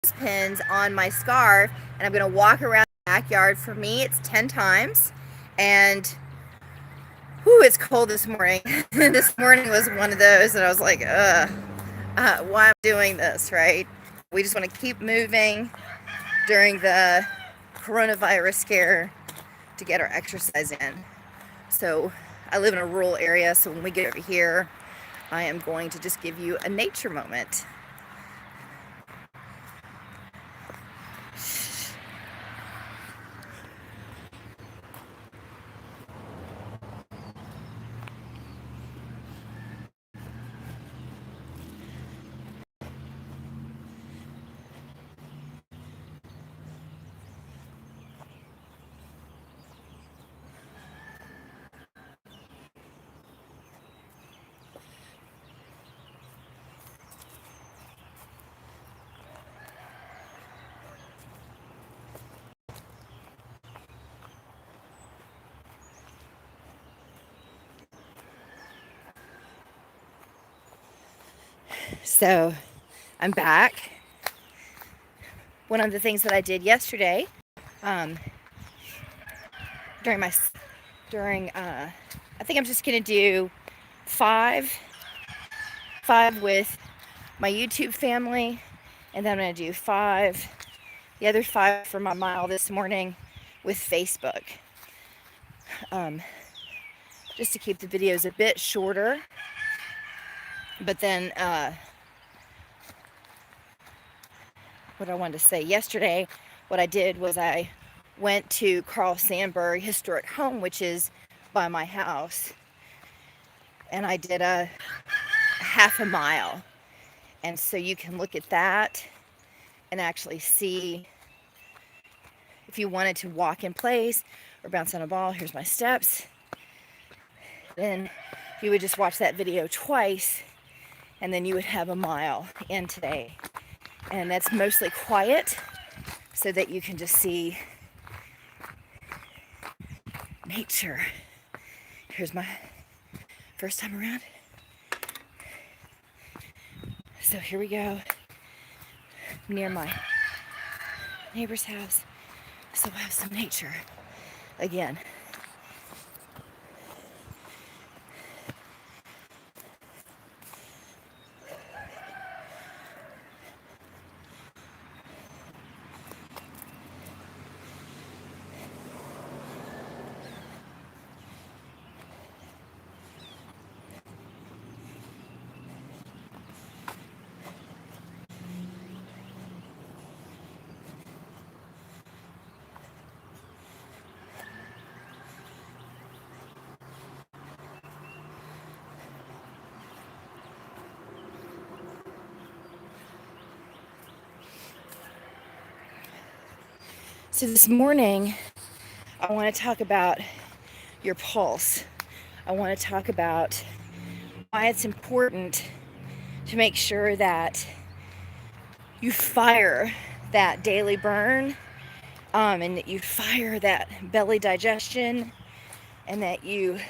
pins on my scarf, and I'm going to walk around the backyard. For me, it's 10 times. And whew, it's cold this morning. This morning was one of those, and I was like, why am I doing this, right? We just want to keep moving during the coronavirus scare to get our exercise in. So I live in a rural area, so when we get over here, I am going to just give you a nature moment. So I'm back. One of the things that I did yesterday, I think I'm just gonna do five with my YouTube family, and then I'm gonna do the other five for my mile this morning with Facebook. Just to keep the videos a bit shorter. But then what I wanted to say yesterday, what I did was I went to Carl Sandburg Historic Home, which is by my house, and I did a half a mile. And so you can look at that and actually see if you wanted to walk in place or bounce on a ball. Here's my steps. Then you would just watch that video twice, and then you would have a mile in today. And that's mostly quiet so that you can just see nature. Here's my first time around. So here we go, near my neighbor's house. So we'll have some nature again. So this morning, I want to talk about your pulse. I want to talk about why it's important to make sure that you fire that daily burn, and that you fire that belly digestion, and that you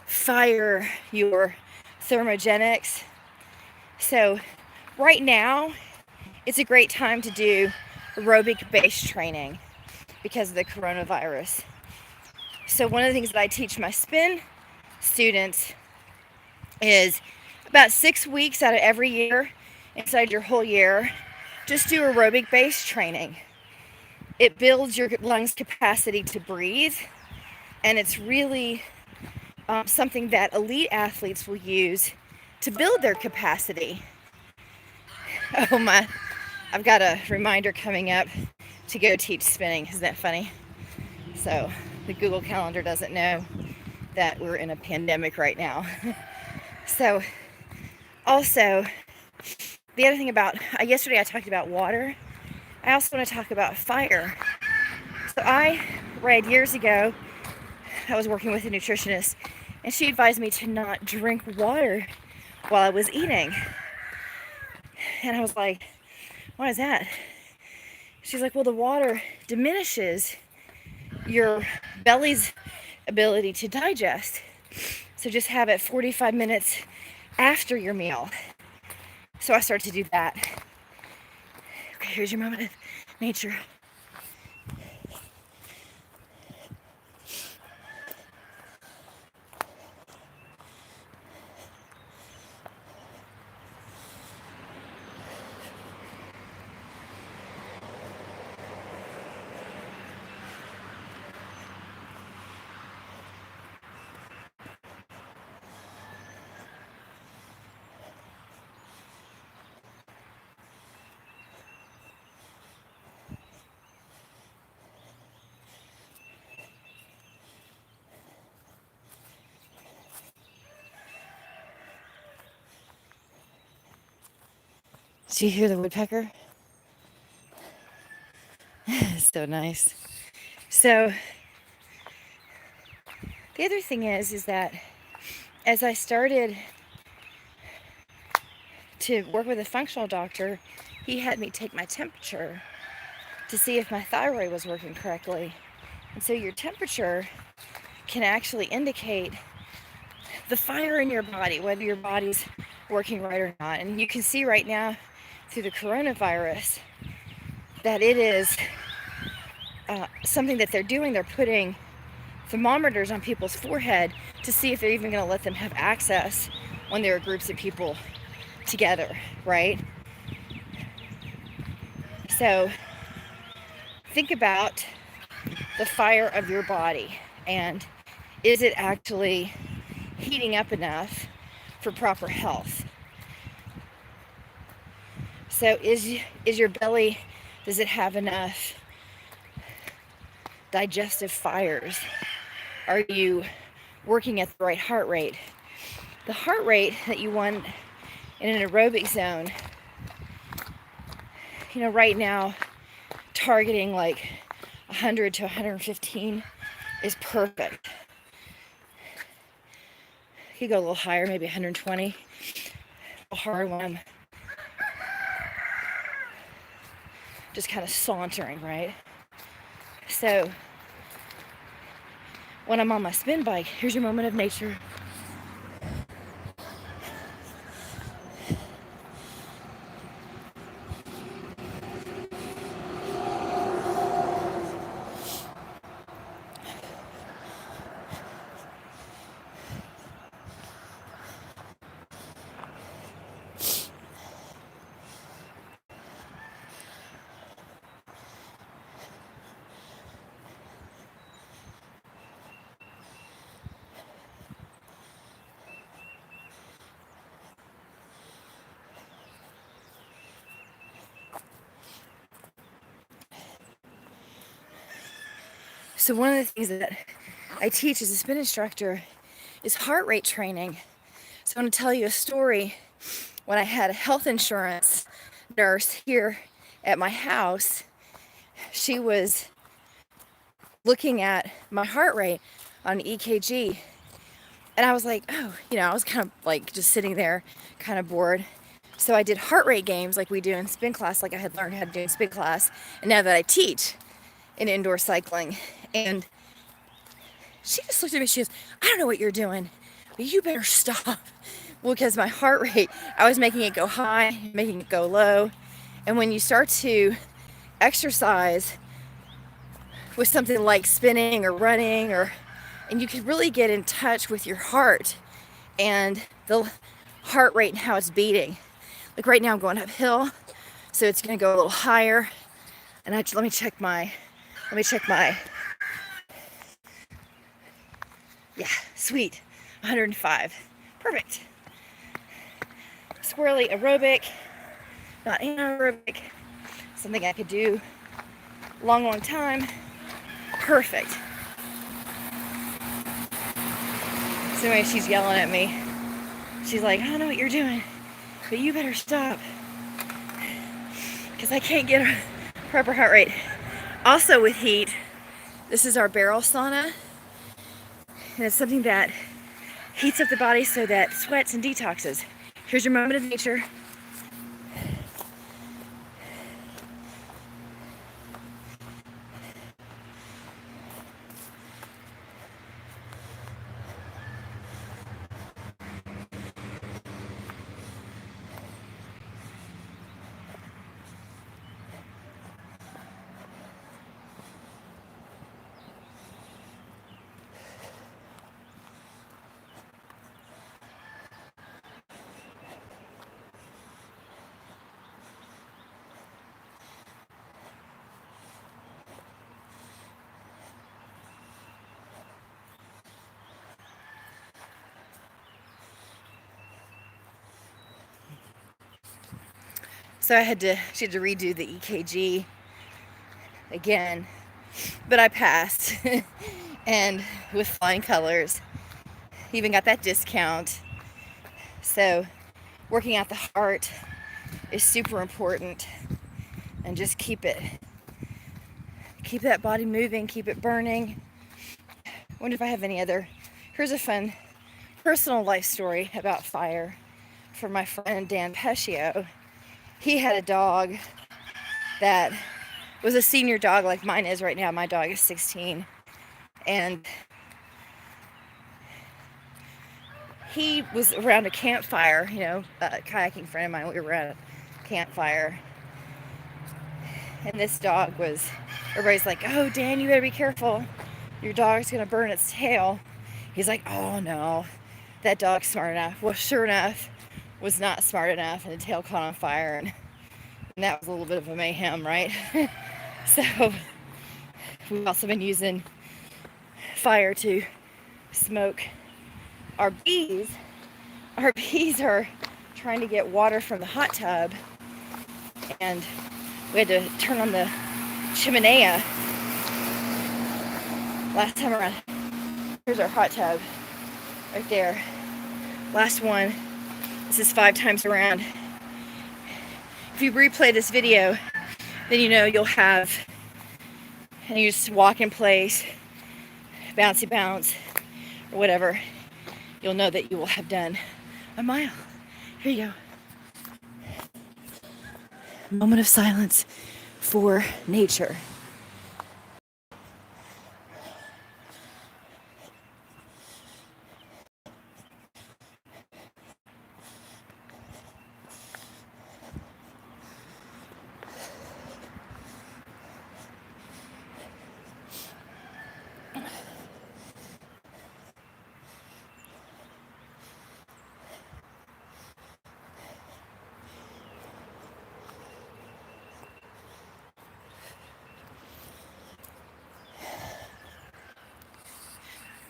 fire your thermogenics. So right now, it's a great time to do aerobic based training because of the coronavirus. So one of the things that I teach my spin students is about 6 weeks out of every year, inside your whole year, just do aerobic based training. It builds your lungs capacity to breathe, and it's really something that elite athletes will use to build their capacity. Oh my, I've got a reminder coming up to go teach spinning. Isn't that funny? So the Google Calendar doesn't know that we're in a pandemic right now. So also, the other thing about, yesterday I talked about water. I also want to talk about fire. So I read years ago, I was working with a nutritionist, and she advised me to not drink water while I was eating. And I was like, why is that? She's like, well, the water diminishes your belly's ability to digest. So just have it 45 minutes after your meal. So I started to do that. Okay, Here's your moment of nature. Do you hear the woodpecker? It's so nice. So the other thing is that as I started to work with a functional doctor, he had me take my temperature to see if my thyroid was working correctly. And so your temperature can actually indicate the fire in your body, whether your body's working right or not. And you can see right now through the coronavirus that it is something that they're doing. They're putting thermometers on people's forehead to see if they're even going to let them have access when there are groups of people together, right? So think about the fire of your body, and is it actually heating up enough for proper health? So is your belly, does it have enough digestive fires? Are you working at the right heart rate? The heart rate that you want in an aerobic zone, right now, targeting like 100 to 115 is perfect. You could go a little higher, maybe 120. A little hard when I'm just kind of sauntering, right? So when I'm on my spin bike, here's your moment of nature. So one of the things that I teach as a spin instructor is heart rate training. So I'm going to tell you a story. When I had a health insurance nurse here at my house, she was looking at my heart rate on an EKG. And I was like, oh, I was kind of like just sitting there, kind of bored. So I did heart rate games like we do in spin class, like I had learned how to do in spin class. And now that I teach in indoor cycling. And she just looked at me, she goes, I don't know what you're doing, but you better stop. Well, because my heart rate, I was making it go high, making it go low. And when you start to exercise with something like spinning or running, and you can really get in touch with your heart and the heart rate and how it's beating. Like right now I'm going uphill, so it's gonna go a little higher. And let me check my, yeah, sweet, 105, perfect. Squirrely aerobic, not anaerobic, something I could do long time, perfect. So anyway, she's yelling at me. She's like, I don't know what you're doing, but you better stop, because I can't get a proper heart rate. Also with heat, this is our barrel sauna, and it's something that heats up the body so that sweats and detoxes. Here's your moment of nature. So she had to redo the EKG again, but I passed and with flying colors. Even got that discount. So working out the heart is super important, and just keep that body moving, keep it burning. I wonder if I have any other. Here's a fun personal life story about fire from my friend Dan Pescio. He had a dog that was a senior dog like mine is right now. My dog is 16, and he was around a campfire, a kayaking friend of mine. We were at a campfire, and this dog everybody's like, oh, Dan, you better be careful. Your dog's gonna burn its tail. He's like, oh no, that dog's smart enough. Well, sure enough, was not smart enough, and the tail caught on fire, and that was a little bit of a mayhem, right? So we've also been using fire to smoke our bees. Our bees are trying to get water from the hot tub, and we had to turn on the chimenea last time around. Here's our hot tub right there. Last one. This is 5 times around. If you replay this video, then you'll have, and you just walk in place, bouncy bounce, or whatever, you'll know that you will have done a mile. Here you go. Moment of silence for nature.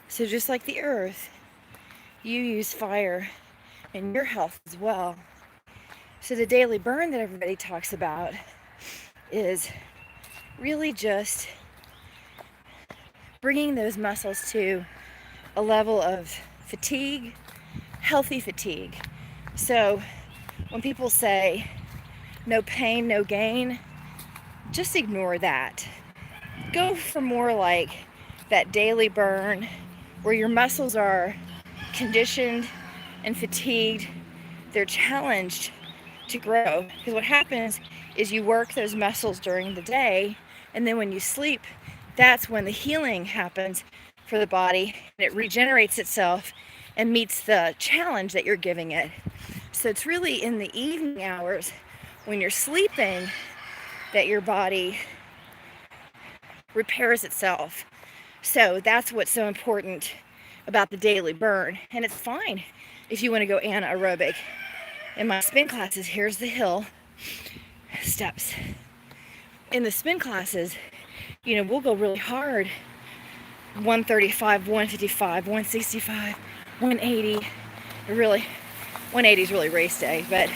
So just like the earth, you use fire in your health as well. So the daily burn that everybody talks about is really just bringing those muscles to a level of fatigue, healthy fatigue. So when people say no pain, no gain, just ignore that. Go for more like that daily burn where your muscles are conditioned and fatigued. They're challenged to grow, because what happens is you work those muscles during the day, and then when you sleep, that's when the healing happens for the body, and it regenerates itself and meets the challenge that you're giving it. So it's really in the evening hours when you're sleeping that your body repairs itself. So that's what's so important about the daily burn. And it's fine if you want to go anaerobic. In my spin classes, here's the hill steps. In the spin classes, we'll go really hard. 135, 155, 165, 180. 180 is really race day, but I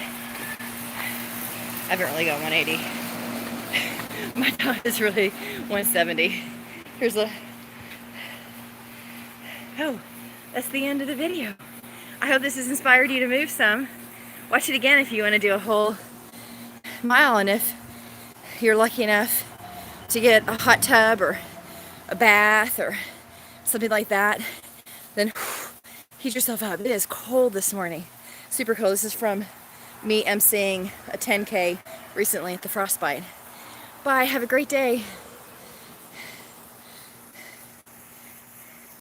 haven't really gone 180. My time is really 170. That's the end of the video. I hope this has inspired you to move some. Watch it again if you want to do a whole mile, and if you're lucky enough to get a hot tub or a bath or something like that, then heat yourself up. It is cold this morning. Super cold. This is from me emceeing a 10K recently at the Frostbite. Bye. Have a great day.